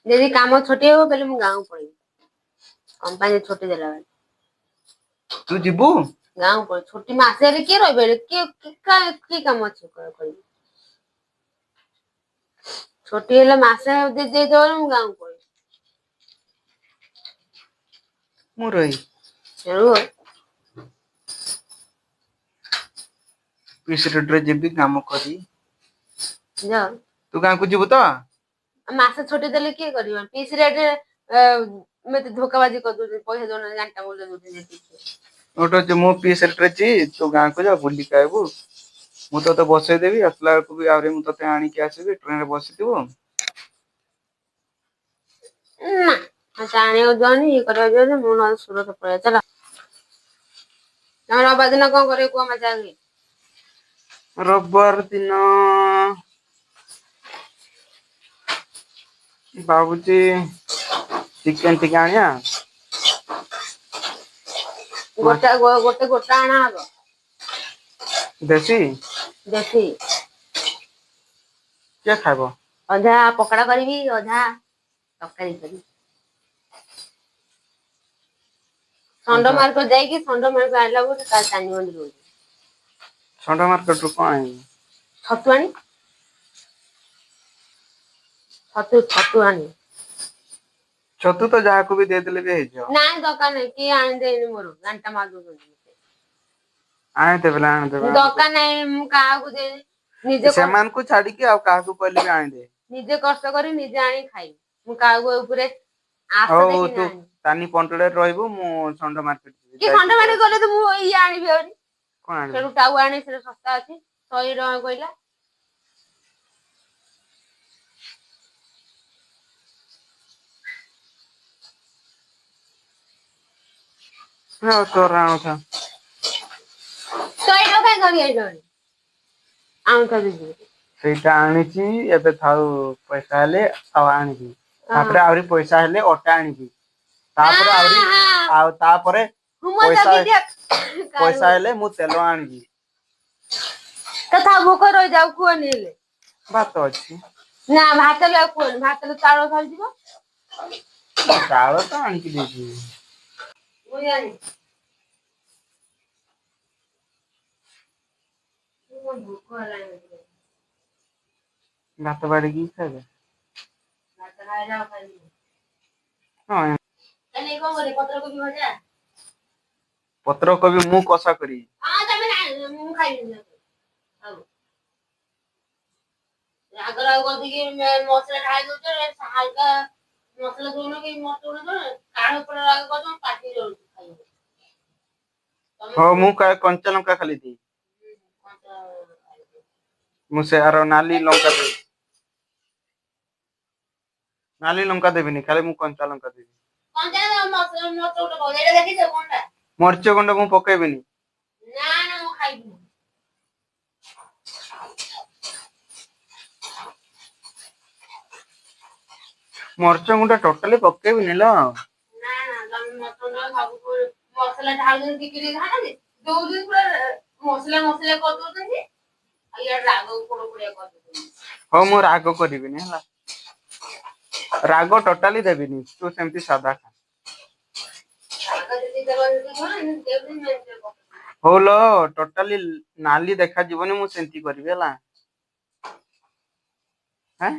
यदि काम छोटी हो पहले मु गाँव पड़ी कंपनी छोटी देला तू जीबू गाँव पड़ी छोटी मासे रे के रहबे के काम अछि कर छोटी हेले मासे दे दो मु गाँव पड़ी मु रही जरूर पीस रेड्रे जीबी काम करी जा तू गाँ को जीबू तो मासे छोटी देले के करियो पीस रेट मते धोखाबाजी कर दो पैसा दोना घंटा बोल दो ओटो जे मो पीस रेड्रे जी तू गाँ को जा बुली कायबू मु तो बसई देबी असला को भी आरे मु तते आनी के आसीबी ट्रेन रे बसिथिबो ना जाने जानी ये करे जो मु न सुरत पड़े चला हमरा बादिना कोन करे को मजा आगे रविवार दिन बाबूजी चिकन टिके आनिया गोटे गोटा आना हबो देसी देसी क्या खाबो अधा पकड़ा करबी अधा तरकारी करबी संड मार्केट जाई संड मार्केट आइला बोले का चानी मंदिर हो संड मार्केट रो कोन छतुआनी छतुआनी छतु तो जहा को भी दे देले भी हेजो ना दुकान है कि आन दे मोर घंटा मार दो आने दे बेला आने दे दुकान है मु का को दे निजे सेमान को छाड़ी के आ का को कहले भी आने दे निजे कष्ट करी निजे आनी खाई मु का को ऊपर आस ओ देखि तू ना तानी पंटड़े रहइबो मु संड मार्केट कि संड मार्केट गले तो मु ई आनी भी हरी कोन आनी सेरु टाउ आनी से सस्ता अछि 100 टका कहला हां तो राणो था 100 टका करी आइलो आउं कर दी सेटा आनीची एबे थाउ पैसा ले आ आनीची तापरे आवरी पैसा हेले ओटा आनीची तापरे आवरी आ तापरे पैसा हेले मु तेलो आनीची तथा भूख रह जाऊ को नेले बात अछि ना भात ले को भात ले चारो खाल दिबो चावल तो आनी की देजी बुझानी भात बाड़ी की खाबे भात खाइला खाइ हां तने को करे पत्र को भजा पत्र कोबी मु कसा करी हां तमे मु खाइ अब आगर गदी के मसला ढाई दो हल्का मसला दोनो के मत उड़ दो काढ़ पर आग को पाटी जल खाइ हो मु का कंचा लंका खाली दी मु से आरो नाली लंका देबिनी खाली मु कंचा लंका देबी कंचा मसला मत उड़ बगेरे देखि छ कोनटा मरच गुंड मु पकेबिनी ना ना मु खाइबी मरच गुंड टोटली पकेबिनी लो ना ना तम मत खाबू मसला ढाल दिन टिकरी खाना दे दो दिन पूरा मसला कर दो तंगी आ यार राग पोड़ पोड़िया कर दो हो मु राग करिबिनी हला राग टोटली देबिनी तू सेमती सादा खा होलो टोटली नाली देखा जीवनी मु सेंती करबी हला हैं